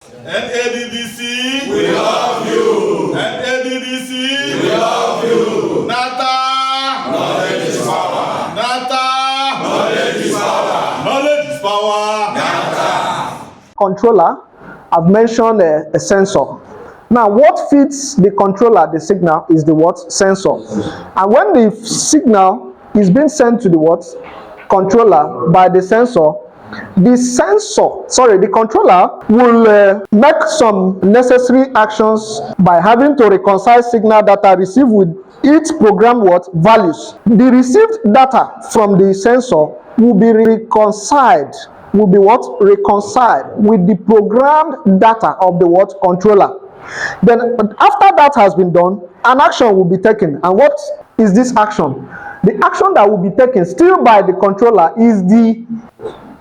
NADDC, we love you. NADDC, we love you. NATA, knowledge is power. NATA, knowledge is power. Knowledge is power. NATA. Controller, I've mentioned a sensor. Now, what feeds the controller, the signal, is the what? Sensor. And when the signal is being sent to the what? Controller by the sensor, the controller will make some necessary actions by having to reconcile signal data received with each program what? Values. The received data from the sensor will be reconciled. Will be what? Reconciled with the programmed data of the what? Controller. Then after that has been done, an action will be taken. And what is this action? The action that will be taken still by the controller is the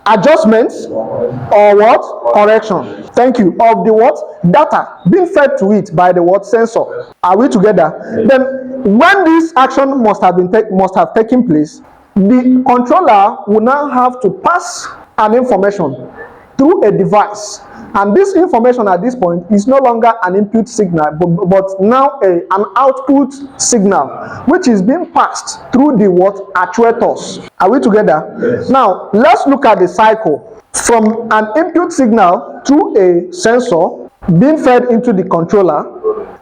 adjustment or what? Correction. Thank you. Of the what? Data being fed to it by the what? Sensor. Are we together? Then when this action must have taken place, the controller will now have to pass an information through a device. And this information at this point is no longer an input signal, but now an output signal, which is being passed through the what? Actuators. Are we together? Yes. Now, let's look at the cycle. From an input signal through a sensor being fed into the controller,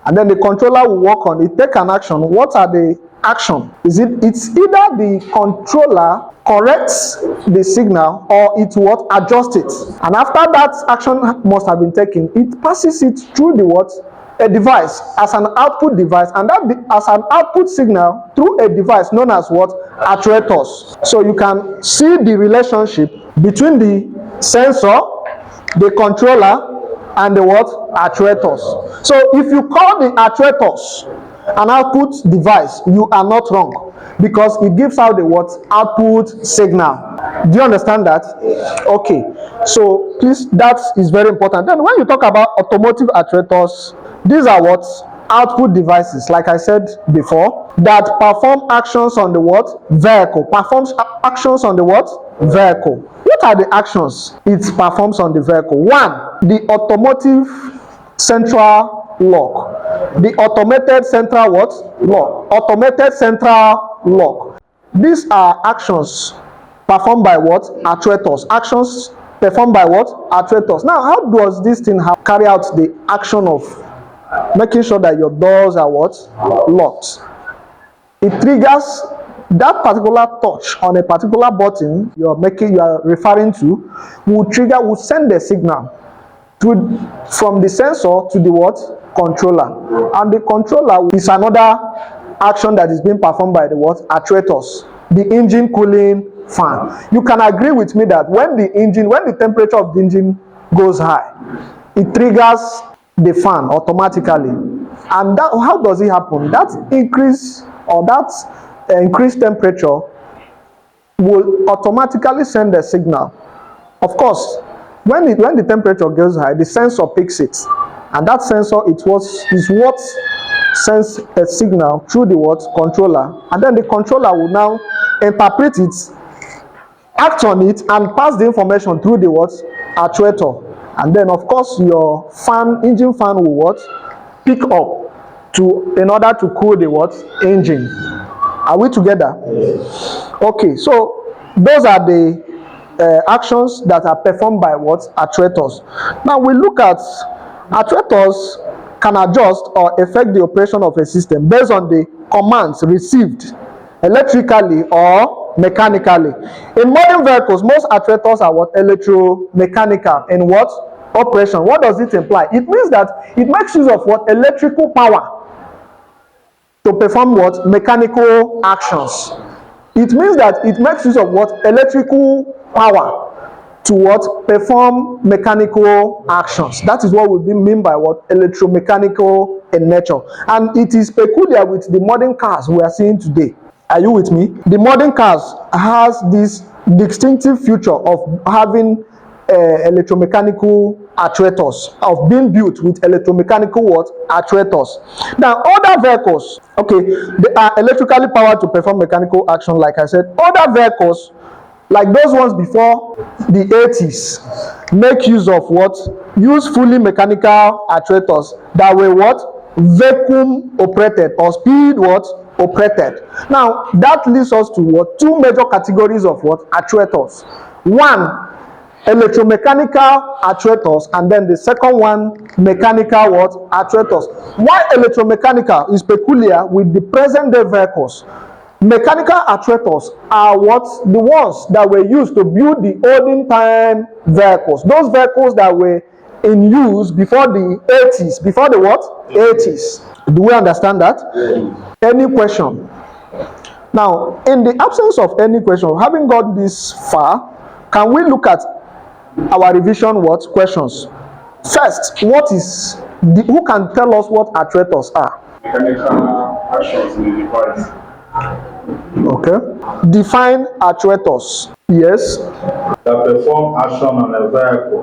and then the controller will work on it, take an action. What are the action? It's either the controller corrects the signal or it what? Adjusts it. And after that action must have been taken, it passes it through the what? A device as an output device, and that as an output signal through a device known as what? Actuators. So you can see the relationship between the sensor, the controller, and the what? Actuators. So if you call the actuators an output device, you are not wrong, because it gives out the what? Output signal. Do you understand that? Okay, so please, that is very important. Then when you talk about automotive actuators, these are what? Output devices, like I said before, that perform actions on the what? Vehicle. Performs actions on the what? Vehicle. What are the actions it performs on the vehicle? One, the automotive central lock. The automated central what? Lock. Automated central lock. These are actions performed by what? Actuators. Actions performed by what? Actuators. Now, how does this thing carry out the action of making sure that your doors are what? Locked. It triggers that particular touch on a particular button you are referring to will send a signal from the sensor to the what? Controller. And the controller is another action that is being performed by the what? Actuators. The engine cooling fan. You can agree with me that when the temperature of the engine goes high, it triggers the fan automatically. And that, how does it happen? That increased temperature will automatically send a signal. Of course, when the temperature goes high, the sensor picks it, and that sensor is what sends a signal through the what? Controller, and then the controller will now interpret it, act on it, and pass the information through the what? Actuator. And then of course your engine fan will what? Pick up in order to cool the what? Engine. Are we together? Okay, so those are the actions that are performed by what? Actuators. Now we look at actuators can adjust or affect the operation of a system based on the commands received electrically or mechanically. In modern vehicles, most actuators are what? Electromechanical in what? Operation. What does it imply? It means that it makes use of what? Electrical power to perform what? Mechanical actions. It means that it makes use of what? Electrical power to what? Perform mechanical actions. That is what we mean by what? Electromechanical in nature. And it is peculiar with the modern cars we are seeing today. Are you with me? The modern cars has this distinctive feature of having electromechanical actuators, of being built with electromechanical what? Actuators. Now, other vehicles, okay, they are electrically powered to perform mechanical action, like I said. Other vehicles, like those ones before the 80s, make use of what? use fully mechanical actuators that were what? Vacuum operated or speed what? Operated. Now that leads us to what? Two major categories of what? Actuators. One, electromechanical actuators, and then the second one, mechanical what? Actuators. Why electromechanical is peculiar with the present day vehicles. Mechanical actuators are what? The ones that were used to build the olden time vehicles. Those vehicles that were in use before the 80s. Before the what? 80s. Do we understand that? Yeah. Any question? Now, in the absence of any question, having got this far, can we look at our revision what? Questions. First, what is who can tell us what actuators are? Mechanical actions in the device. Okay. Define actuators. Yes. That perform action on a vehicle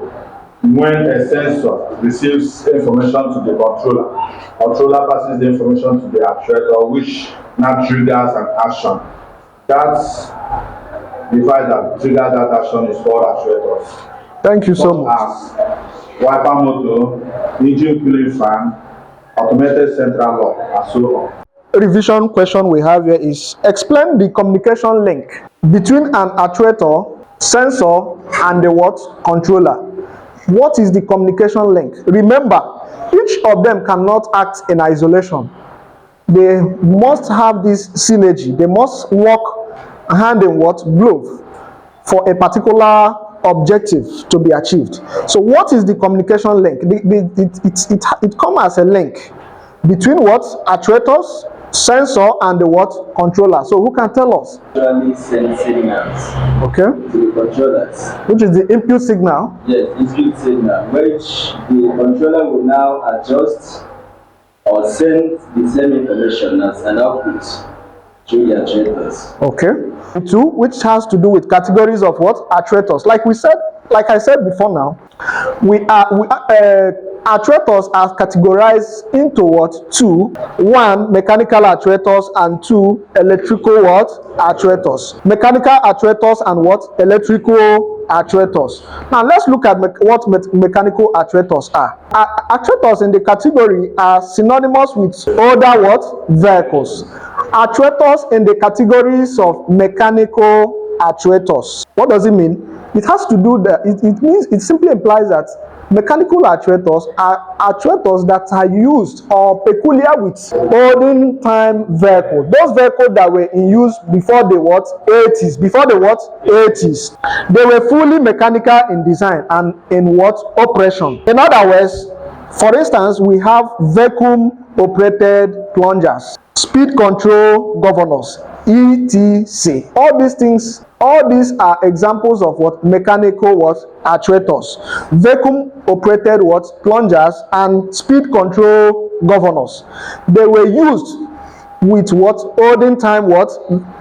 when a sensor receives information to the controller. Controller passes the information to the actuator, which now triggers an action. That device that triggers that action is called actuators. Thank you so much. As wiper motor, engine cooling fan, automated central lock, and so on. Revision question we have here is explain the communication link between an actuator, sensor, and the what? Controller. What is the communication link? Remember, each of them cannot act in isolation. They must have this synergy. They must work hand in what? Glove for a particular objective to be achieved. So what is the communication link? It comes as a link between what? Actuators, sensor, and the what? Controller. So who can tell us? Actually send signals, okay, to the controllers. Which is the input signal? Yes, input signal, which the controller will now adjust or send the same information as an output through the actuators. Okay. Two, which has to do with categories of what? Actuators. Like I said before now, actuators are categorized into what? Two. One, mechanical actuators, and two, electrical what? Actuators. Mechanical actuators and what? Electrical actuators. Now let's look at what mechanical actuators are. Actuators in the category are synonymous with older what? Vehicles. Actuators in the categories of mechanical actuators. What does it mean? It has to do that it simply implies that mechanical actuators are actuators that are used or peculiar with olden time vehicles. Those vehicles that were in use before the what? 80s. Before the what? 80s. They were fully mechanical in design and in what? Operation. In other words, for instance, we have vacuum operated plungers, speed control governors, etc. All these are examples of what? Mechanical what? Actuators. Vacuum operated what? Plungers and speed control governors. They were used with what? Olden time what?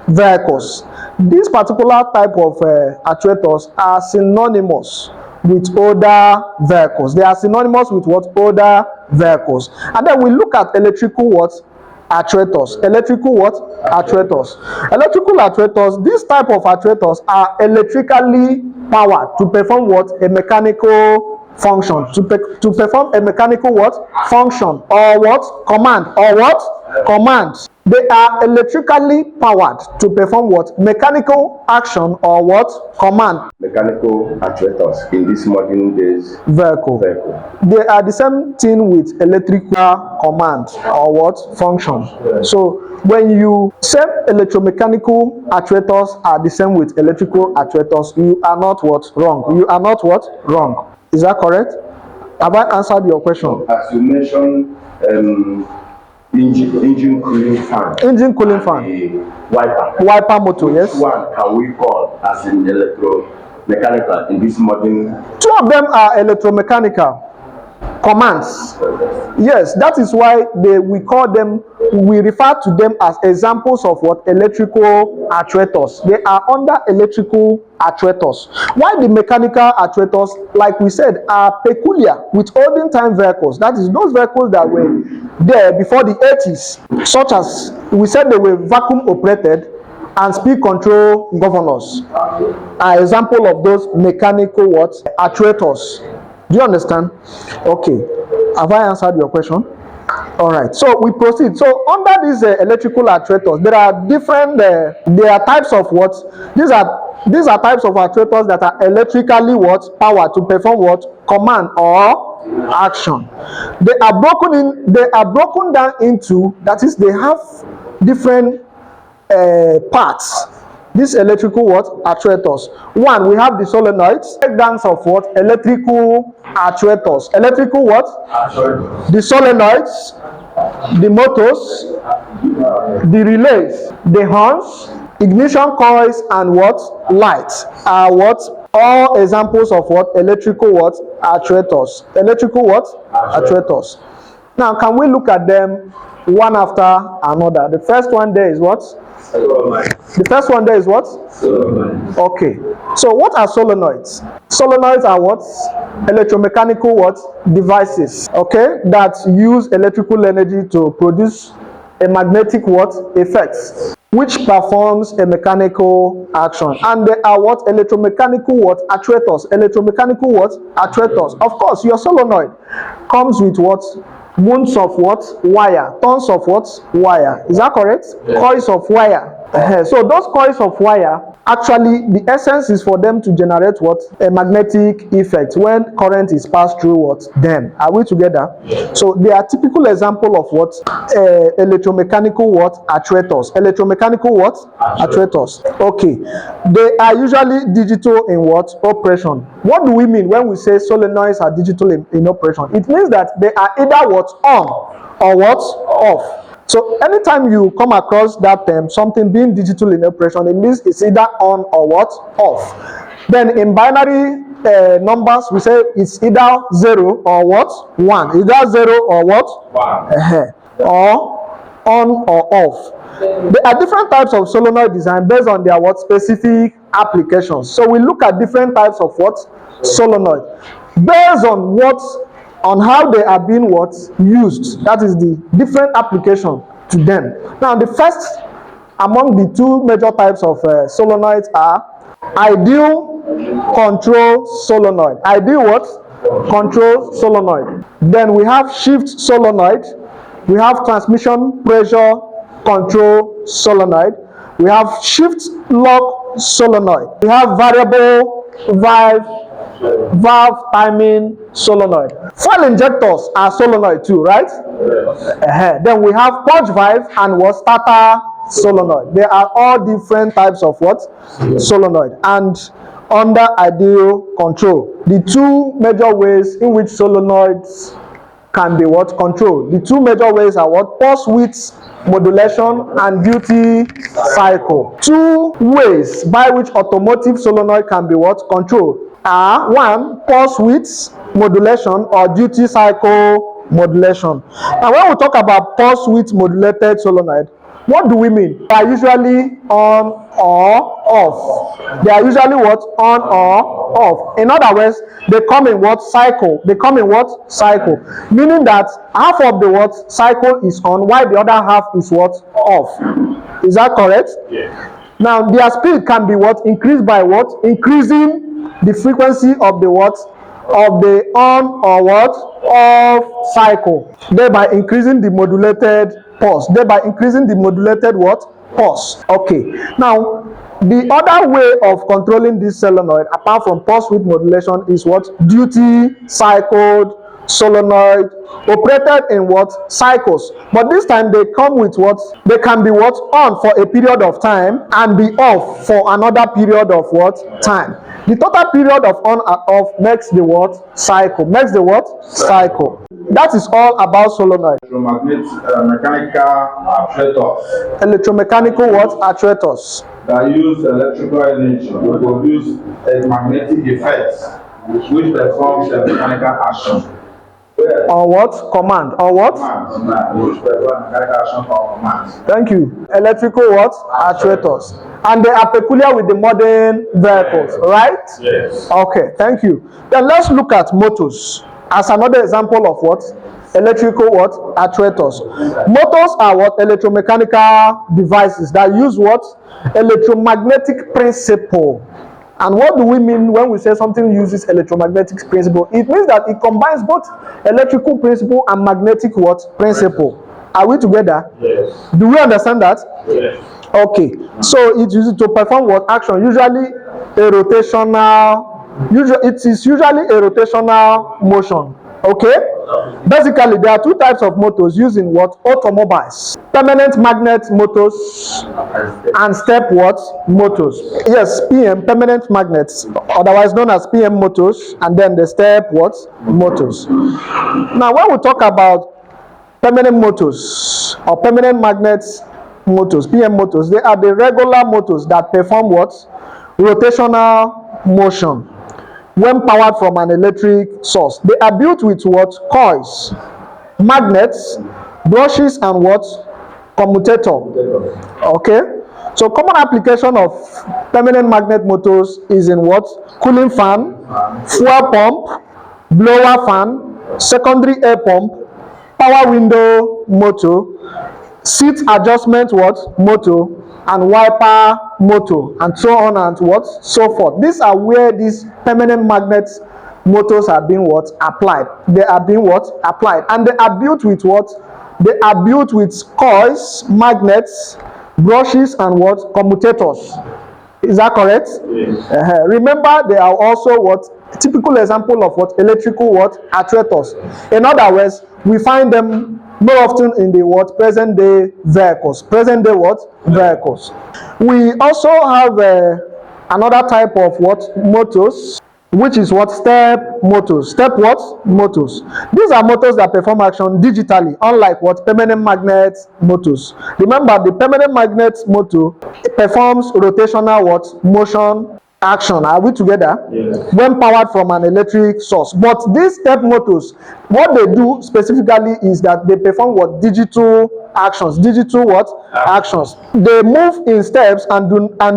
Vehicles. This particular type of actuators are synonymous with older vehicles. They are synonymous with what? Older vehicles. And then we look at electrical what? Actuators. Electrical what? Actuators. Electrical actuators, this type of actuators are electrically powered to perform what? A mechanical function. To perform a mechanical what? Function or what? Command or what? Command. They are electrically powered to perform what? Mechanical action or what? Command. Mechanical actuators in this modern days vehicle. They are the same thing with electrical command or what? Function. So when you say electromechanical actuators are the same with electrical actuators, you are not what? Wrong. You are not what? Wrong. Is that correct? Have I answered your question? As you mentioned, engine cooling fan. Engine cooling fan. Wiper motor, yes. Which one can we call as an electromechanical in this modern? Two of them are electromechanical commands. Yes, that is why we refer to them as examples of what? Electrical actuators. They are under electrical actuators. Why the mechanical actuators, like we said, are peculiar with olden time vehicles. That is those vehicles that were there before the 80s, such as we said they were vacuum operated and speed control governors are example of those mechanical what? Actuators. Do you understand? Okay. Have I answered your question? All right. So we proceed. So under these electrical actuators, there are different. There are types of what? These are types of actuators that are electrically what? Powered to perform what? Command or action. They are broken down into, that is, they have different parts. These electrical what? Actuators. One, we have the solenoids. Breakdowns of what? Electrical actuators. Electrical what? Actuators. The solenoids, the motors, the relays, the horns, ignition coils, and what? Lights are what? All examples of what? Electrical what? Actuators. Electrical what? Actuators. Now, can we look at them one after another? The first one there is what? The first one there is what? Solenoid. Okay. So what are solenoids? Solenoids are what? Electromechanical what? Devices. Okay? That use electrical energy to produce a magnetic what? Effect, which performs a mechanical action. And they are what? Electromechanical what? Actuators. Electromechanical what? Actuators. Of course, your solenoid comes with what? Wounds of what? Wire. Tons of what? Wire. Is that correct? Yeah. Coils of wire. So those coils of wire, actually the essence is for them to generate what? A magnetic effect when current is passed through what? Them. Are we together? Yeah. So they are typical example of what? Electromechanical what? Actuators. Electromechanical what? Actuators. Okay. They are usually digital in what? Operation. What do we mean when we say solenoids are digital in operation? It means that they are either what? On or what? Off. So anytime you come across that term, something being digital in operation, it means it's either on or what? Off. Then in binary numbers, we say it's either 0 or what? 1. Either 0 or what? 1. Or on or off. There are different types of solenoid design based on their what? Specific applications. So we look at different types of what? Solenoid. Based on what? On how they are being what? Used. That is the different application to them. Now the first among the two major types of solenoids are ideal control solenoid. Ideal what? Control solenoid. Then we have shift solenoid. We have transmission pressure control solenoid. We have shift lock solenoid. We have variable valve timing solenoid. Fuel injectors are solenoid too, right? Yes. Then we have purge valve and what? Starter solenoid. They are all different types of what? Solenoid. And under ideal control, the two major ways in which solenoids can be what? Controlled. The two major ways are what? Pulse width modulation and duty cycle. Two ways by which automotive solenoid can be what? Controlled are: one, pulse width modulation or duty cycle modulation. Now when we talk about pulse width modulated solenoid, what do we mean? They are usually on or off. They are usually what? On or off. In other words, they come in what? Cycle. They come in what? Cycle. Meaning that half of the what? Cycle is on, while the other half is what? Off. Is that correct? Yes. Now their speed can be what? Increased by what? Increasing the frequency of the what? Of the on or what? Off cycle. Thereby increasing the modulated pulse. Thereby increasing the modulated what? Pulse. Okay. Now, the other way of controlling this solenoid, apart from pulse width modulation, is what? Duty cycled solenoid, operated in what? Cycles. But this time they come with what? They can be what? On for a period of time and be off for another period of what? Time. The total period of on and off makes the what? Cycle. Makes the what? Cycle. That is all about solenoid. Mechanical actuators. Electromechanical what? Actuators. That use electrical energy to produce a magnetic effect which performs a mechanical action. Or what? Command. Or what? Thank you. Electrical what? Actuators. And they are peculiar with the modern vehicles, right? Yes. Okay, thank you. Then let's look at motors as another example of what? Electrical what? Actuators. Motors are what? Electromechanical devices that use what? Electromagnetic principle. And what do we mean when we say something uses electromagnetic principle? It means that it combines both electrical principle and magnetic what? Principle. Are we together? Yes. Do we understand that? Yes. Okay. So it uses to perform what action? Usually a rotational. It is usually a rotational motion. Okay. Basically, there are two types of motors used in what? Automobiles. Permanent magnet motors and step what? Motors. Yes, PM, permanent magnets, otherwise known as PM motors, and then the step what? Motors. Now, when we talk about permanent motors or permanent magnets motors, PM motors, they are the regular motors that perform what? Rotational motion when powered from an electric source. They are built with what? Coils, magnets, brushes, and what? Commutator. Okay. So common application of permanent magnet motors is in what? Cooling fan, fuel pump, blower fan, secondary air pump, power window motor, seat adjustment what? Motor, and wiper motor, and so on and what? So forth. These are where these permanent magnet motors are being what? Applied. They are being what? Applied. And they are built with what? They are built with coils, magnets, brushes, and what? Commutators. Is that correct? Yes. Remember, they are also what? Typical example of what? Electrical what? Actuators. In other words, we find them more often in the what? Present day vehicles. Present day what? Vehicles. We also have another type of what? Motors, which is what? Step motors. Step what? Motors. These are motors that perform action digitally, unlike what? Permanent magnet motors. Remember, the permanent magnet motor performs rotational what? Motion action. Are we together? Yes. When powered from an electric source. But these step motors, what they do specifically is that they perform what? Digital actions. Digital what? Actions. They move in steps and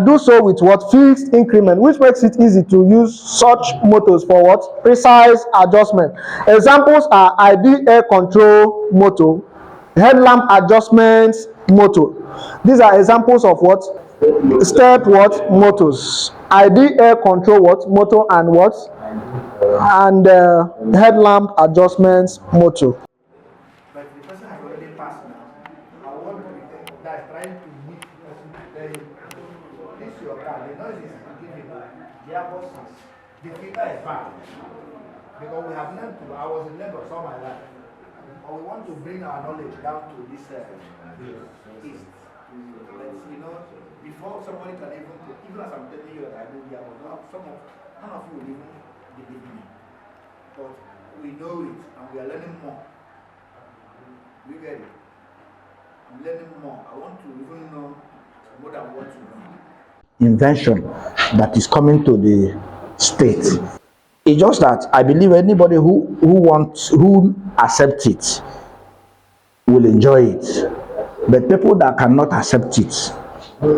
do so with what? Fixed increment, which makes it easy to use such motors for what? Precise adjustment. Examples are ID air control motor, headlamp adjustment motor. These are examples of what? Step what? Motors. ID air control what? Motor, and what? And headlamp adjustments motor. But the person has already passed now. I want to pretend that trying to meet the person to tell him, this is your car, the noise is giving the airport is, the filter is bad. Because we have learned to, I was in Lagos all my life. But we want to bring our knowledge down to this east. But you know, before somebody can even as I'm telling you that I know the airport, none of you will even believe me. But we know it and we are learning more. You get it? I'm learning more. I want to even know more than what you know. Invention that is coming to the state. It's just that I believe anybody who accepts it will enjoy it. But people that cannot accept it,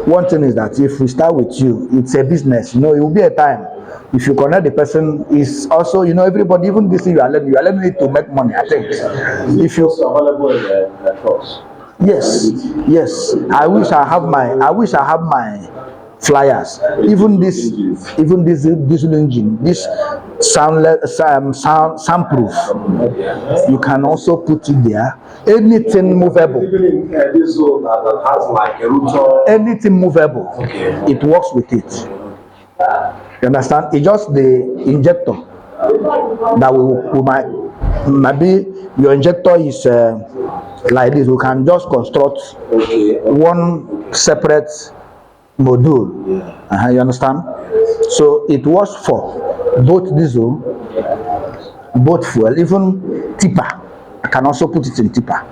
one thing is that if we start with you, it's a business. You know, it will be a time. If you connect the person, is also, you know, everybody, even this thing you are learning it to make money, I think. If you available in the course. Yes, yes. I wish I have my flyers. Even this diesel engine, this soundproof. You can also put it there. Anything movable. Even in diesel that has like a rotor. Anything movable. Okay. It works with it. You understand? It's just the injector that we might, maybe your injector is like this. We can just construct one separate module. You understand? So it works for both diesel, both fuel, even tipper. I can also put it in tipper.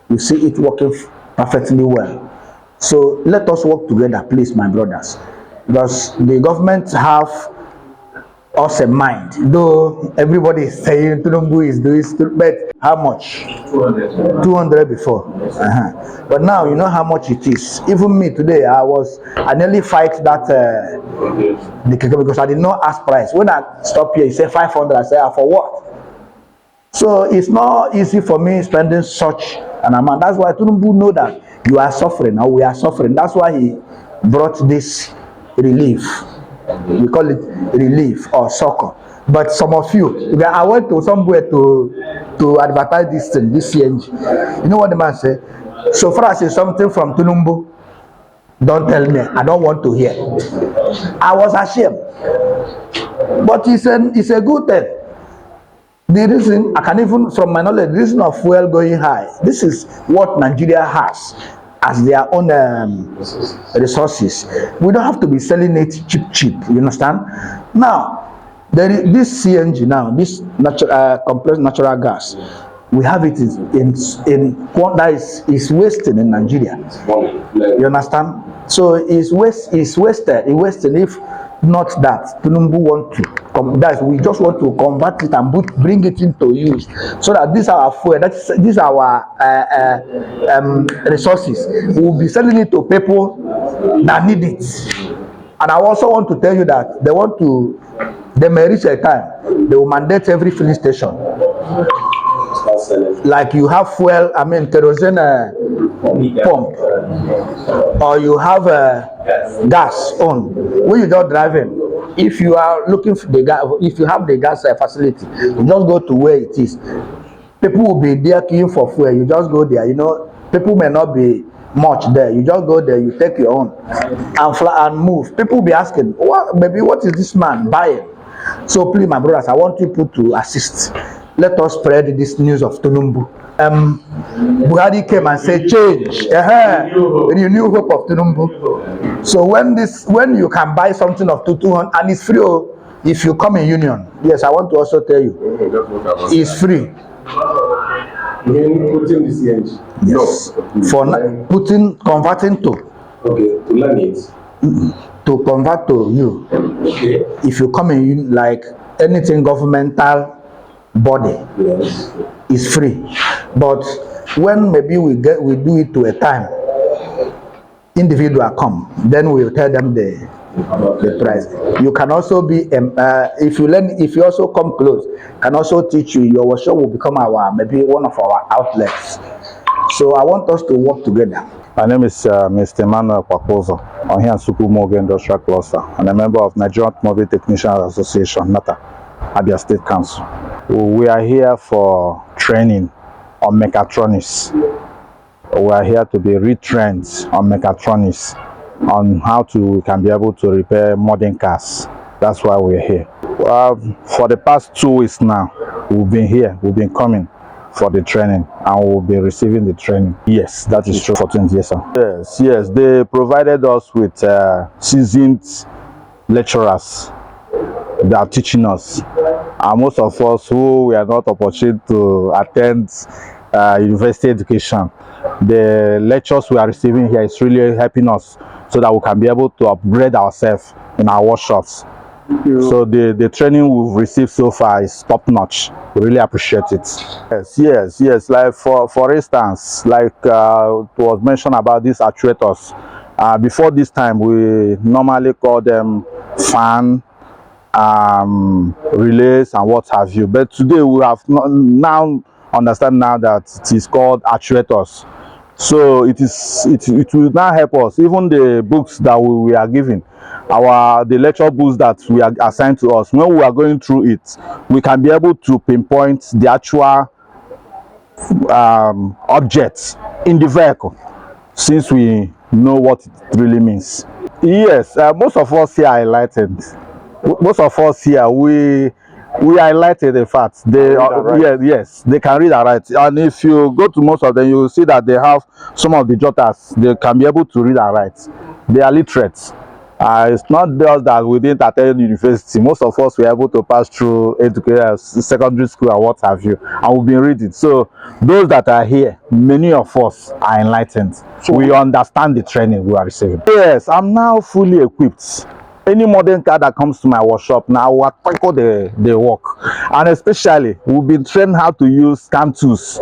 You see it working perfectly well. So let us work together, please, my brothers, because the government have us in mind. Though everybody is saying Tulumbu is doing, but how much? 200 before. But now you know how much it is. Even me today, I nearly fight that because I did not ask price. When I stop here, he said 500. I said, for what? So it's not easy for me spending such an amount. That's why Tulumbu know that you are suffering, or we are suffering. That's why he brought this relief. We call it relief or succor. But some of you, I went to somewhere to advertise this thing, this CNG. You know what the man said? So far as it's something from Tunumbu, don't tell me. I don't want to hear. I was ashamed. But it's a good thing. The reason, I can even, from my knowledge, the reason of fuel going high, this is what Nigeria has as their own resources. We don't have to be selling it cheap, you understand? Now, there is this CNG now, this compressed natural gas, we have it in that is wasted in Nigeria. You understand? So it's wasted if not that Tinubu want to we just want to convert it and bring it into use, so that this our fuel, these our resources, we will be selling it to people that need it. And I also want to tell you that they may reach a time they will mandate every filling station, like you have fuel, kerosene pump, or you have gas on when you don't drive in. If you are looking for the gas, if you have the gas facility, you just go to where it is. People will be there queuing for fuel. You just go there. You know, people may not be much there. You just go there, you take your own and fly and move. People will be asking, what is this man buying? So please, my brothers, I want people to assist. Let us spread this news of Tunumbu. Buhari came and said change. Renew hope of Tunumbu. So when you can buy something of 200 and it's free, if you come in union, yes, I want to also tell you, it's free. Putting the CNG. Yes. No. Converting to. Okay, to learn it. To convert to you. Okay. If you come in like anything governmental body, yes, is free. But when maybe we do it to a time, individual come, then we will tell them the price. You can also be if you also come close, can also teach you. Your workshop will become maybe one of our outlets. So I want us to work together. My name is Mr. Emmanuel Kwakozo. I'm here at Sukumoga Industrial Cluster. I'm a member of Nigerian Automotive Technicians Association, NADDC, Abia State Council. We are here for training on mechatronics. We are here to be retrained on mechatronics, on how we can be able to repair modern cars. That's why we're here. For the past 2 weeks now, we've been here, we've been coming for the training, and we'll be receiving the training. Yes, that is true. For 20 years, sir. Yes, they provided us with seasoned lecturers that are teaching us. And most of us who were not opportunity to attend university education, the lectures we are receiving here is really helping us so that we can be able to upgrade ourselves in our workshops. So the training we've received so far is top notch. We really appreciate it. Yes. Like for instance, like it was mentioned about these actuators. Before this time, we normally call them fan, relays, and what have you. But today we have now understand now that it is called actuators. So it will now help us. Even the books that we are given, the lecture books that we are assigned to us, when we are going through it, we can be able to pinpoint the actual objects in the vehicle, since we know what it really means. Yes, most of us here are enlightened. Most of us here, we are enlightened. In fact, yes, they can read and write. And if you go to most of them, you will see that they have some of the jotters. They can be able to read and write. They are literate. It's not just that we didn't attend university. Most of us were able to pass through secondary school and what have you, and we've been reading. So those that are here, many of us are enlightened. So we understand the training we are receiving. Yes, I'm now fully equipped. Any modern car that comes to my workshop now will tackle the work. And especially, we've been trained how to use scan tools.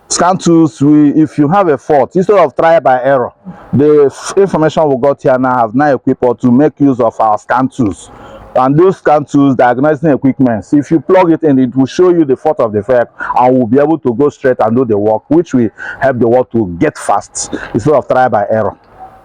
Scan tools, if you have a fault, instead of trial by error, the information we got here now have now equipped us to make use of our scan tools. And those scan tools, diagnostic equipment, if you plug it in, it will show you the fault of the vehicle, and we'll be able to go straight and do the work, which will help the work to get fast instead of trial by error.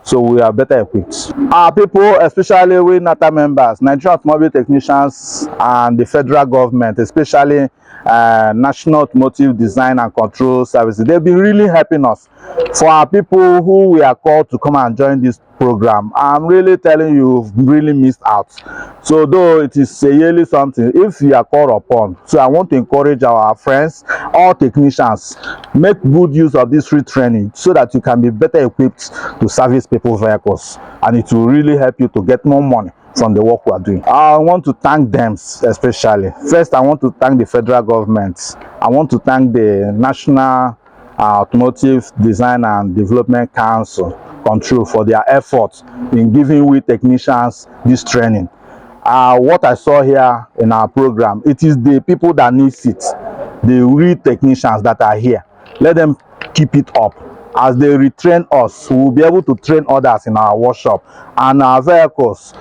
so we are better equipped. Our people, especially we NATA members, Nigerian Automotive Technicians, and the federal government, especially National Automotive Design and Control Services, they've been really helping us. For our people who we are called to come and join this program, I'm really telling you, you've really missed out. So though it is a yearly something, if you are called upon, so I want to encourage our friends, all technicians, make good use of this free training so that you can be better equipped to service people's vehicles, and it will really help you to get more money from the work we are doing. I want to thank them especially. First, I want to thank the federal government. I want to thank the National Automotive Design and Development Council Control for their efforts in giving we technicians this training. What I saw here in our program, it is the people that need it, the real technicians that are here. Let them keep it up. As they retrain us, we will be able to train others in our workshop and our vehicles.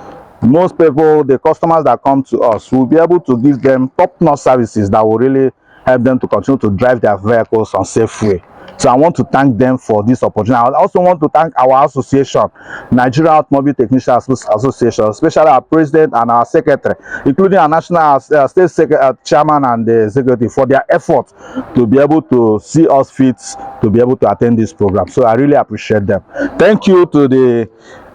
Most people, the customers that come to us, will be able to give them top-notch services that will really help them to continue to drive their vehicles on safe way. So I want to thank them for this opportunity. I also want to thank our association, Nigeria Automobile Technicians Association, especially our president and our secretary, including our national state chairman and the executive, for their effort to be able to see us fit to be able to attend this program. So I really appreciate them. Thank you to the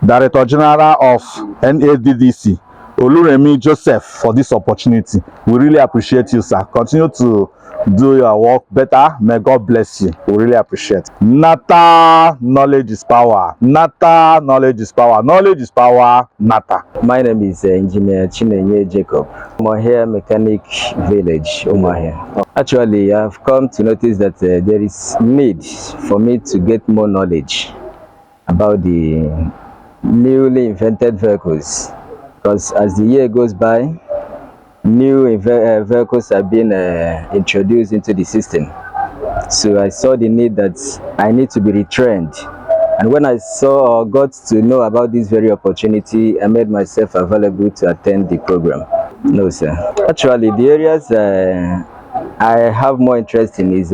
Director General of NADDC, Oluremi Joseph, for this opportunity. We really appreciate you, sir. Continue to do your work better. May God bless you. We really appreciate. NATA, knowledge is power. NATA, knowledge is power. Knowledge is power. NATA. My name is Engineer Chinenye Jacob. Ohia Mechanic Village, Umuahia. Actually, I've come to notice that there is need for me to get more knowledge about the newly invented vehicles, because as the year goes by, new vehicles are being introduced into the system. So I saw the need that I need to be retrained. And when I saw or got to know about this very opportunity, I made myself available to attend the program. No, sir. Actually, the areas I have more interest in is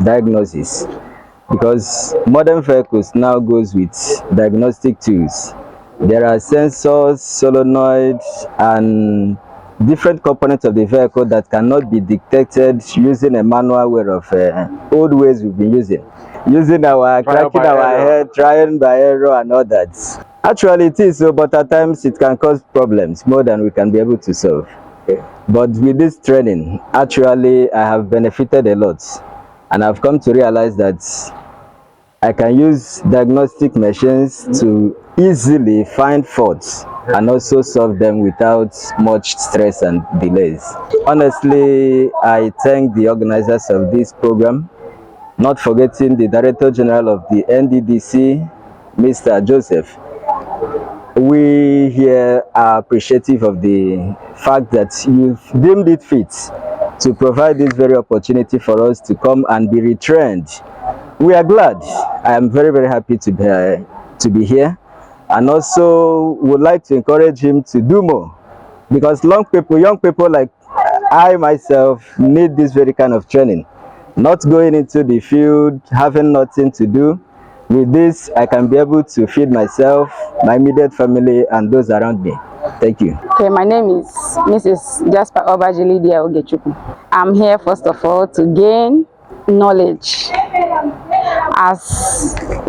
diagnosis, because modern vehicles now goes with diagnostic tools. There are sensors, solenoids, and different components of the vehicle that cannot be detected using a manual way of old ways we've been using our cracking our head, trying by error and all that. Actually it is so, but at times it can cause problems more than we can be able to solve. But with this training, actually I have benefited a lot, and I've come to realize that I can use diagnostic machines to easily find faults and also solve them without much stress and delays. Honestly, I thank the organizers of this program, not forgetting the Director General of the NADDC, Mr. Joseph. We here are appreciative of the fact that you've deemed it fit to provide this very opportunity for us to come and be retrained. We are glad. I am very, very happy to be here, and also would like to encourage him to do more, because young people like I myself need this very kind of training. Not going into the field, having nothing to do. With this, I can be able to feed myself, my immediate family, and those around me. Thank you. Okay, my name is Mrs. Jasper Obajili Diaogechukwu. I'm here first of all to gain knowledge.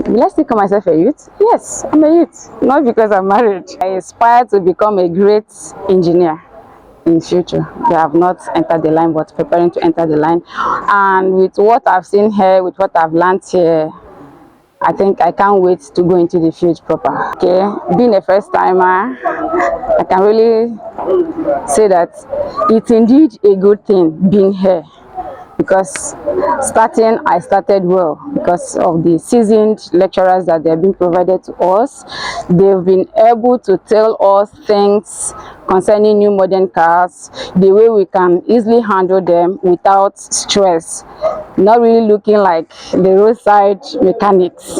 Will I still call myself a youth? Yes, I'm a youth. Not because I'm married. I aspire to become a great engineer in future. I have not entered the line, but preparing to enter the line. And with what I've seen here, with what I've learned here, I think I can't wait to go into the field proper. Okay, being a first timer, I can really say that it's indeed a good thing being here, because I started well because of the seasoned lecturers that they've been provided to us. They've been able to tell us things concerning new modern cars, the way we can easily handle them without stress, not really looking like the roadside mechanics,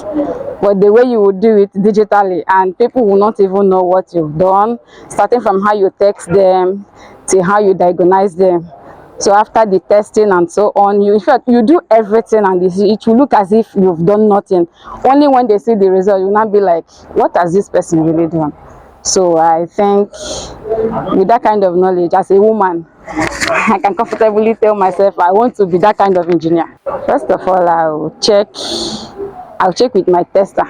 but the way you would do it digitally, and people will not even know what you've done, starting from how you text them to how you diagnose them. So after the testing and so on, in fact, you do everything and it will look as if you've done nothing. Only when they see the result, you'll not be like, what has this person really done? So I think with that kind of knowledge, as a woman, I can comfortably tell myself I want to be that kind of engineer. First of all, I'll check with my tester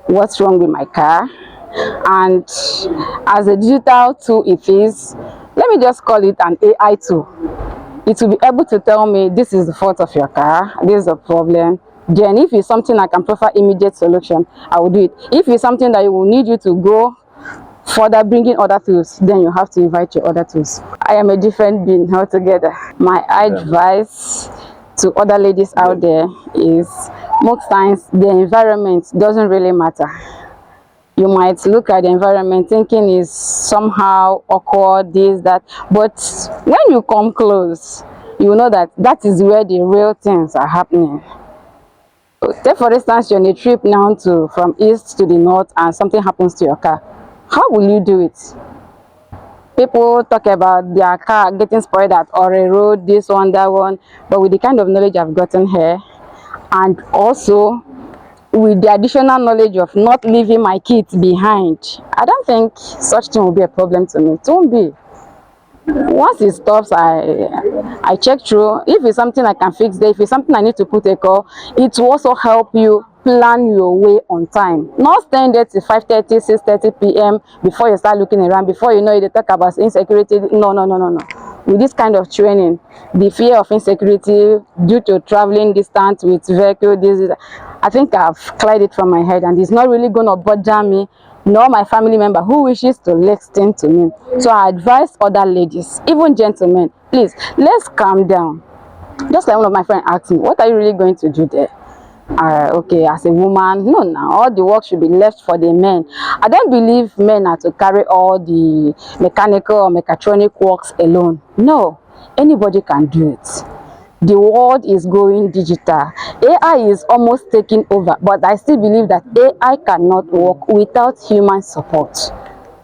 what's wrong with my car. And as a digital tool it is, let me just call it an AI tool. It will be able to tell me this is the fault of your car, this is the problem. Then if it's something I can provide immediate solution, I will do it. If it's something that it will need you to go further bringing other tools, then you have to invite your other tools. I am a different being altogether. My advice to other ladies out there is most times the environment doesn't really matter. You might look at the environment thinking is somehow awkward, this, that, but when you come close, you know that that is where the real things are happening. Take for instance, you're on a trip now from east to the north and something happens to your car. How will you do it? People talk about their car getting spoiled at or a road, this one, that one, but with the kind of knowledge I've gotten here, and also with the additional knowledge of not leaving my kids behind, I don't think such thing will be a problem to me. It won't be. Once it stops, I check through. If it's something I can fix there, if it's something I need to put a call, it will also help you plan your way on time. Not staying there till 5:30, 6:30 p.m. before you start looking around. Before you know it, they talk about insecurity. No. With this kind of training, the fear of insecurity due to traveling distance with vehicle, I think I've cleared it from my head, and it's not really going to bother me nor my family member who wishes to listen to me. So I advise other ladies, even gentlemen, please, let's calm down. Just like one of my friends asked me, what are you really going to do there? Okay, as a woman, no, now all the work should be left for the men. I don't believe men are to carry all the mechanical or mechatronic works alone. No, anybody can do it. The world is going digital. AI is almost taking over, but I still believe that AI cannot work without human support.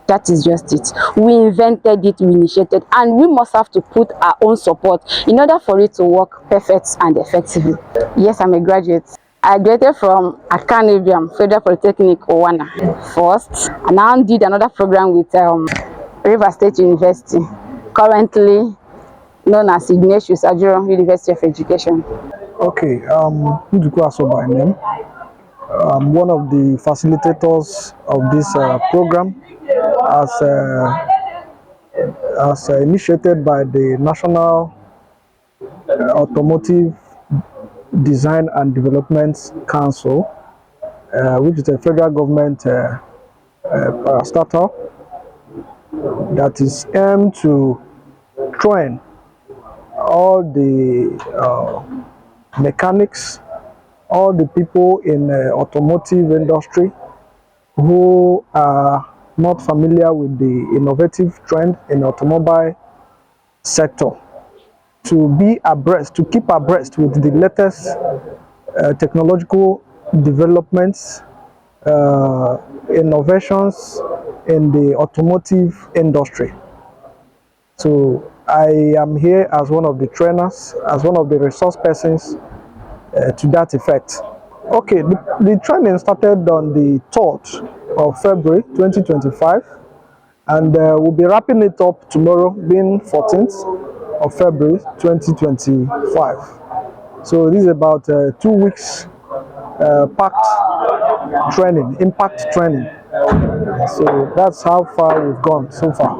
That is just it. We invented it, we initiated, and we must have to put our own support in order for it to work perfect and effectively. Yes, I'm a graduate. I graduated from Abia Federal Polytechnic, Ohia first, and now did another program with River State University, currently known as Ajawole University of Education. Okay, Nduku Aso by name. I'm one of the facilitators of this program as initiated by the National Automotive Design and Development Council, which is a federal government parastatal that is aimed to train all the mechanics, all the people in the automotive industry who are not familiar with the innovative trend in the automobile sector, to be abreast, to keep abreast with the latest technological developments, innovations in the automotive industry. So I am here as one of the trainers, as one of the resource persons to that effect. Okay, the training started on the 3rd of February 2025, and we'll be wrapping it up tomorrow, being 14th of February 2025. So this is about 2 weeks packed training, impact training. So that's how far we've gone so far.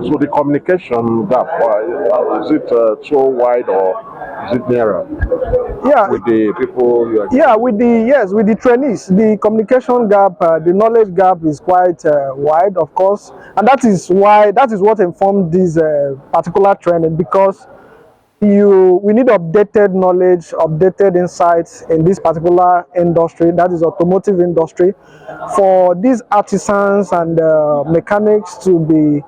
So the communication gap, is it so wide or is it narrow? Yeah, with the people you are. Yeah, with the trainees, the communication gap, the knowledge gap is quite wide, of course, and that is what informed this particular training, because we need updated knowledge, updated insights in this particular industry, that is automotive industry, for these artisans and mechanics to be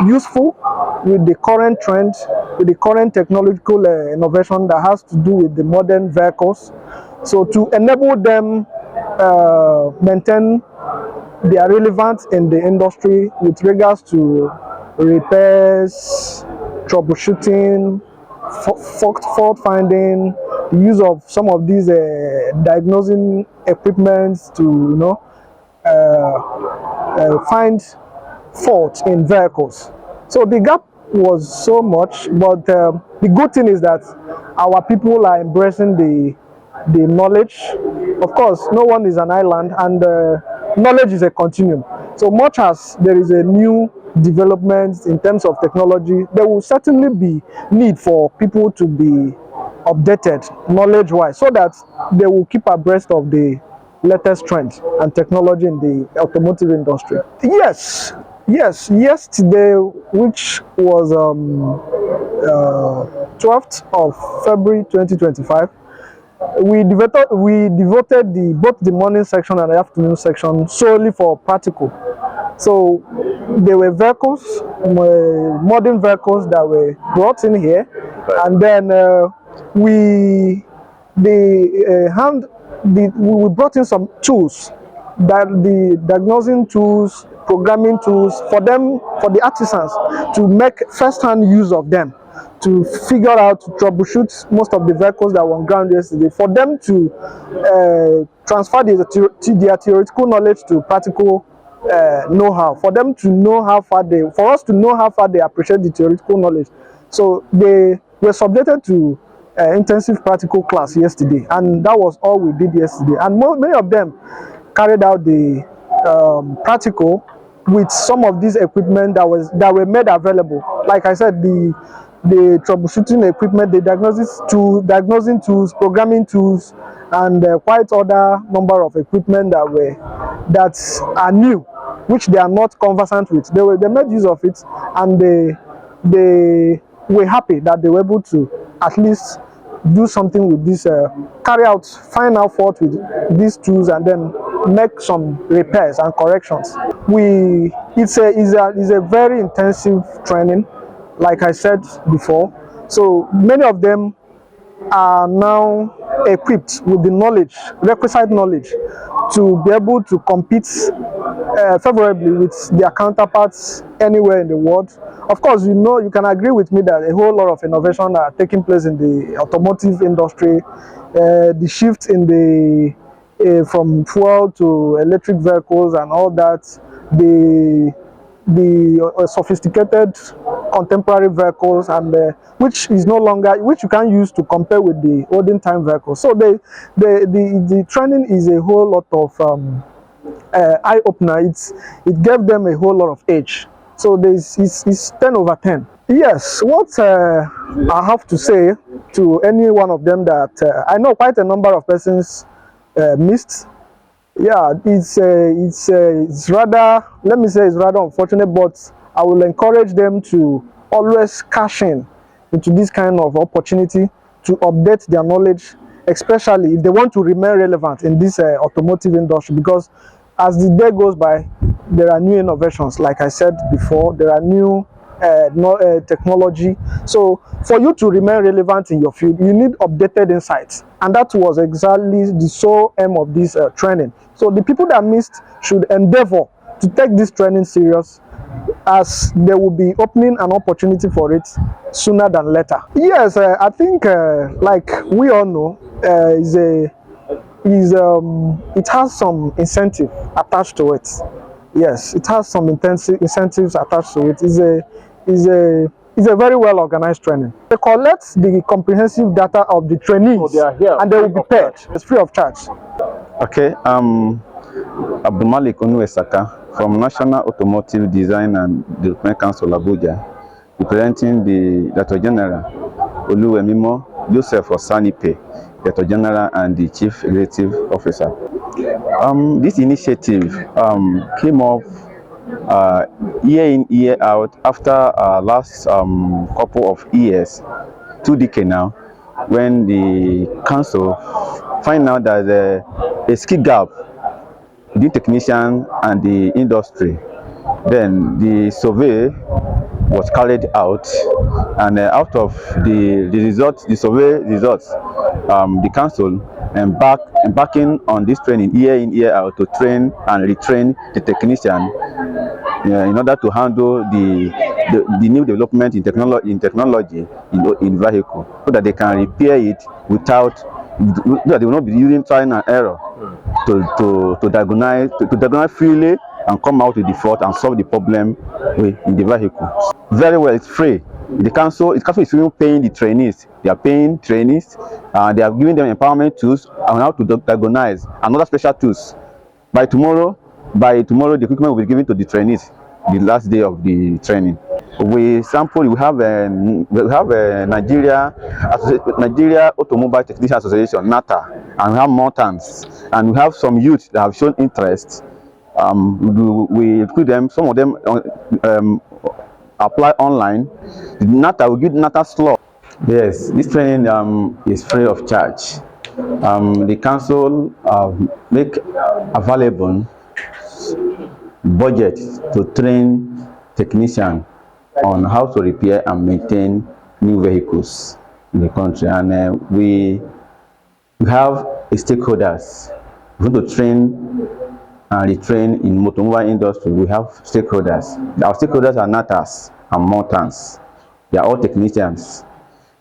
useful with the current trend, with the current technological innovation that has to do with the modern vehicles. So to enable them maintain their relevance in the industry with regards to repairs, troubleshooting, fault finding, the use of some of these diagnosing equipments to find fault in vehicles. So the gap was so much, but the good thing is that our people are embracing the knowledge. Of course, no one is an island, and knowledge is a continuum. So much as there is a new development in terms of technology, there will certainly be need for people to be updated knowledge-wise, so that they will keep abreast of the latest trends and technology in the automotive industry. Yes, yesterday, which was 12th of February 2025, we devoted both the morning section and the afternoon section solely for practical. So there were vehicles, modern vehicles that were brought in here, and then we brought in some tools, the diagnosing tools, programming tools for the artisans to make first-hand use of them, to figure out, to troubleshoot most of the vehicles that were on ground yesterday, for them to transfer their theoretical knowledge to practical know-how, for them to know for us to know how far they appreciate the theoretical knowledge. So they were subjected to intensive practical class yesterday, and that was all we did yesterday. And many of them carried out the practical with some of these equipment that were made available. Like I said, the troubleshooting equipment, the diagnosing tools, programming tools, and quite other number of equipment that are new, which they are not conversant with. They made use of it, and they were happy that they were able to at least do something with this, find out fault with these tools, and then make some repairs and corrections. It's a very intensive training, like I said before. So many of them are now equipped with the requisite knowledge, to be able to compete favorably with their counterparts anywhere in the world. Of course, you can agree with me that a whole lot of innovation are taking place in the automotive industry. The shift in from fuel to electric vehicles and all that, the sophisticated contemporary vehicles, and which you can use to compare with the olden time vehicles. So the training is a whole lot of eye opener. It gave them a whole lot of edge. So it's 10 over 10. Yes, what I have to say to any one of them that I know quite a number of persons missed. Yeah, it's rather, let me say it's rather unfortunate, but I will encourage them to always cash in into this kind of opportunity to update their knowledge, especially if they want to remain relevant in this automotive industry, because as the day goes by, there are new innovations. Like I said before, there are new technology. So for you to remain relevant in your field, you need updated insights, and that was exactly the sole aim of this training. So the people that missed should endeavor to take this training serious, as there will be opening an opportunity for it sooner than later. Yes, I think like we all know, it has some incentive attached to it. Yes, it has some incentives attached to it. It's a very well organized training. They collect the comprehensive data of the trainees, and they will be paid. It's free of charge. Okay, Abdul Malik Onuesaka from National Automotive Design and Development Council, Abuja, representing the Director General Oluwemimo Joseph Osanipe, Director General and the Chief Executive Officer. This initiative came off year in, year out after last couple of years, 2 decades now, when the council find out that a skill gap between technician and the industry. Then the survey was carried out, and out of the survey results, the council embarking on this training year in, year out to train and retrain the technician in order to handle the new development in technology in vehicle, so that they can repair it without, so that they will not be using trial and error to diagnose freely and come out with the fault and solve the problem in the vehicle. Very well, it's free. The council is even paying the trainees. They are paying trainees, they are giving them empowerment tools on how to diagnose and other special tools. By tomorrow, the equipment will be given to the trainees. The last day of the training, we have a Nigeria Automobile Technician Association (NADDC), and we have Montans, and we have some youth that have shown interest. We include them. Some of them apply online. NADDC will give NADDC slot. Yes, this training is free of charge. The council make available budget to train technicians on how to repair and maintain new vehicles in the country, and we have stakeholders. We want to train and retrain in automobile industry. We have stakeholders. Our stakeholders are NATAs and Montans. They are all technicians.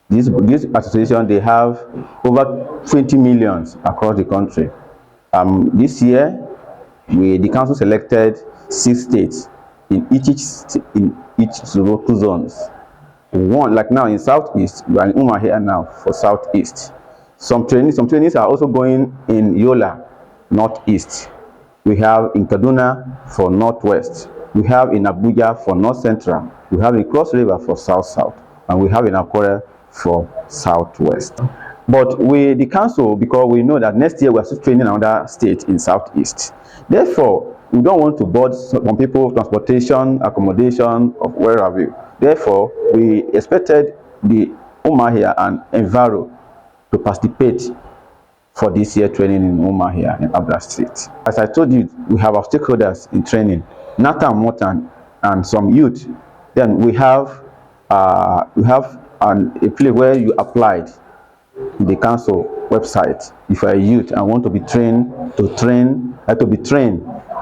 This association, they have over 20 millions across the country. This year, the council selected 6 states in each local zones. One, like now in Southeast, we are in Umuahia now for Southeast. Some trainees are also going in Yola, Northeast. We have in Kaduna for Northwest. We have in Abuja for North Central. We have in Cross River for South, and we have in Akure for Southwest. But the council, because we know that next year we are still training another state in Southeast. Therefore, we don't want to board some people, transportation, accommodation, of where have you. Therefore, we expected the Umuahia and Enviro to participate for this year training in Umuahia in Abia State. As I told you, we have our stakeholders in training, Nata and Motan, and some youth. Then we have a place where you applied in the council website. If you are a youth and want to be trained,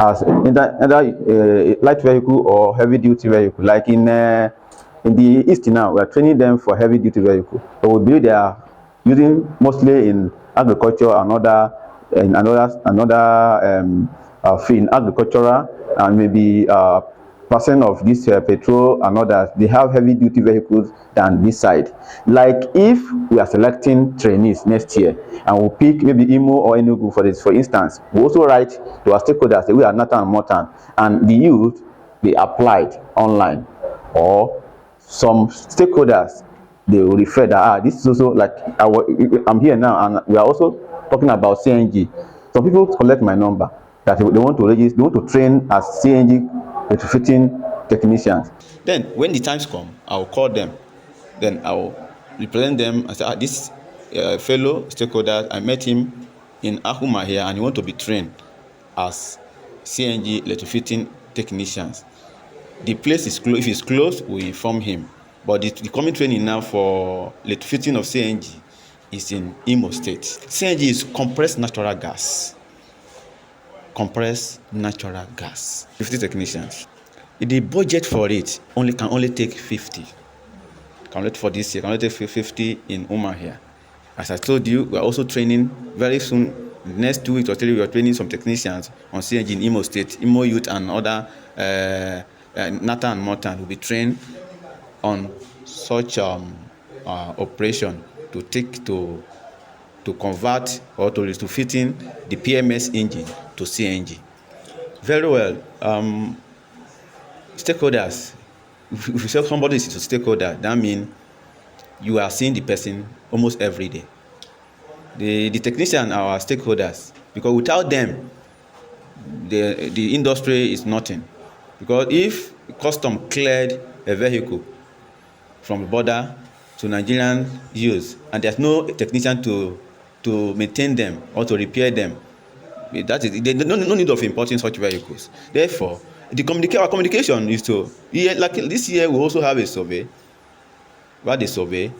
as either light vehicle or heavy duty vehicle. Like in the East now, we are training them for heavy duty vehicle. But we believe they are using mostly in agriculture and another field in agricultural, and maybe percent of this petrol and others. They have heavy duty vehicles than this side. Like if we are selecting trainees next year and we'll pick maybe Imo or Enugu for this, for instance, we also write to our stakeholders that we are Nathan and Motan, and the youth, they applied online, or some stakeholders, they will refer that this is also like I'm here now, and we are also talking about CNG. Some people collect my number that they want to register, they want to train as CNG retrofitting technicians. Then when the times come, I'll call them. Then I'll represent them and say, this fellow stakeholder, I met him in Umuahia and he want to be trained as CNG retrofitting technicians. The place is closed. If it's closed, we inform him. But the coming training now for retrofitting of CNG is in Imo State. CNG is compressed natural gas. Compressed natural gas. 50 technicians. The budget for it can only take 50. For this year, can only take 50 in Umuahia. As I told you, we are also training very soon. Next 2 weeks or 3 weeks, we are training some technicians on CNG in Imo State. Imo Youth and other Nata and Motan will be trained on such operation to convert or to fit in the PMS engine to CNG. Very well. Stakeholders. If you say somebody is a stakeholder, that means you are seeing the person almost every day. The technicians are our stakeholders, because without them, the industry is nothing. Because if custom cleared a vehicle from the border to Nigerian use, and there's no technician to maintain them or to repair them, that is, there's no need of importing such vehicles. Therefore, our communication is to, like this year we also have a survey. We had a survey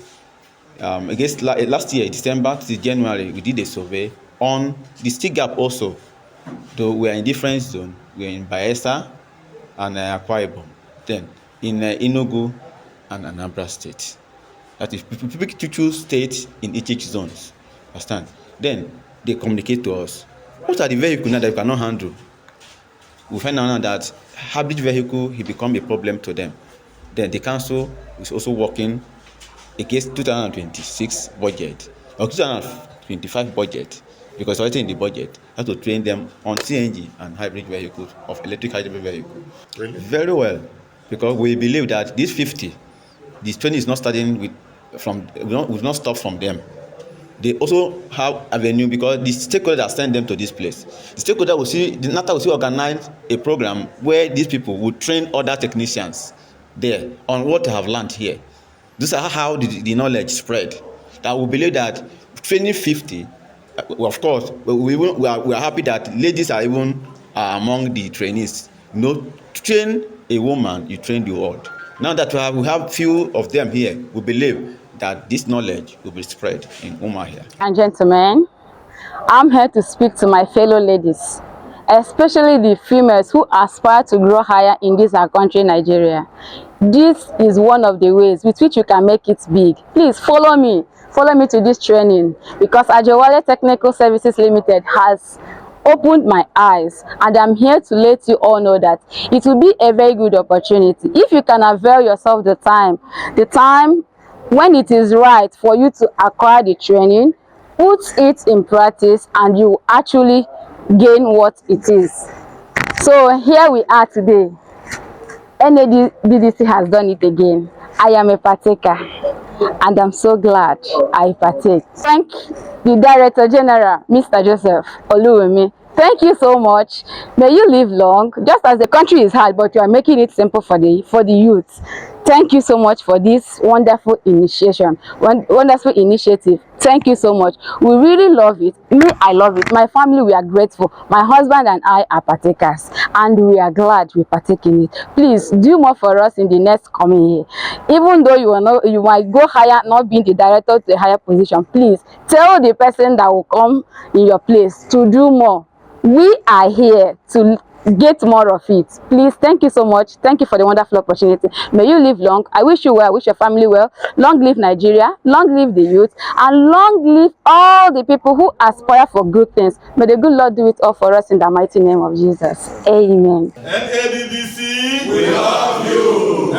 against last year, December to January, we did a survey on the stick gap also. Though we are in different zone, we are in Bayelsa, and Akwa Ibom. Then in Enugu and Anambra State. That is, people to choose states in each zones. Understand? Then they communicate to us. What are the vehicles now that you cannot handle? We find out now that hybrid vehicle he become a problem to them. Then the council is also working against 2026 budget or 2025 budget, because already in the budget how to train them on CNG and hybrid vehicles of electric hybrid vehicle. Really? Very well, because we believe that this 50, this training is not starting with will not stop from them. They also have avenue because the stakeholder that send them to this place. The stakeholder will see, the NATA will see organize a program where these people will train other technicians there on what they have learned here. This is how the knowledge spread. That we believe that training 50, of course, we are happy that ladies are even among the trainees. You know, train a woman, you train the world. Now that we have few of them here, we believe that this knowledge will be spread in Umuahia. And gentlemen, I'm here to speak to my fellow ladies, especially the females who aspire to grow higher in this our country, Nigeria. This is one of the ways with which you can make it big. Please follow me to this training, because Ajawole Technical Services Limited has opened my eyes, and I'm here to let you all know that it will be a very good opportunity if you can avail yourself the time when it is right for you to acquire the training, put it in practice, and you actually gain what it is. So here we are today. NADDC has done it again. I am a partaker, and I'm so glad I partake. Thank the Director General, Mr. Joseph Oluwemi. Thank you so much. May you live long. Just as the country is hard, but you are making it simple for the youth. Thank you so much for this wonderful initiative. Thank you so much. We really love it. Me, I love it. My family, we are grateful. My husband and I are partakers, and we are glad we partake in it. Please do more for us in the next coming year. Even though you might go higher, not being the director to a higher position, please tell the person that will come in your place to do more. We are here to get more of it. Please, thank you so much. Thank you for the wonderful opportunity. May you live long. I wish you well. I wish your family well. Long live Nigeria. Long live the youth. And long live all the people who aspire for good things. May the good Lord do it all for us in the mighty name of Jesus. Amen. NADDC, we love you.